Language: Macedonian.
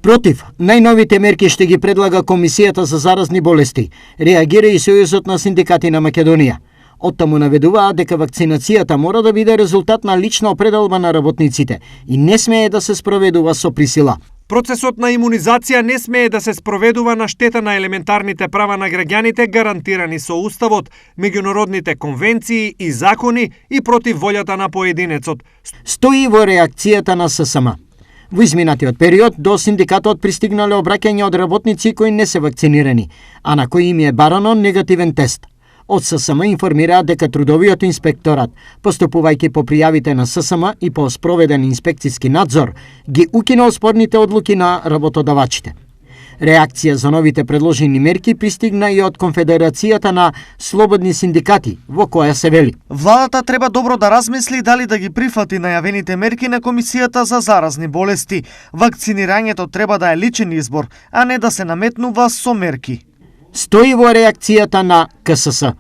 Против, најновите мерки што ги предлага Комисијата за заразни болести, реагира и Сојузот на синдикати на Македонија. Оттаму наведуваат дека вакцинацијата мора да биде резултат на лична определба на работниците и не смее да се спроведува со присила. Процесот на имунизација не смее да се спроведува на штета на елементарните права на граѓаните гарантирани со Уставот, меѓународните конвенции и закони и против волјата на поединецот. Стои во реакцијата на ССМ. Во изминатиот период до синдикатот пристигнале обраќања од работници кои не се вакцинирани, а на кои им е барано негативен тест. Од ССМ информираат дека трудовиот инспекторат, поступувајќи по пријавите на ССМ и по спроведен инспекциски надзор, ги укинал спорните одлуки на работодавачите. Реакција за новите предложени мерки пристигна и од Конфедерацијата на слободни синдикати, во која се вели: Владата треба добро да размисли дали да ги прифати најавените мерки на Комисијата за заразни болести. Вакцинирањето треба да е личен избор, а не да се наметнува со мерки. Стои во реакцијата на КСС.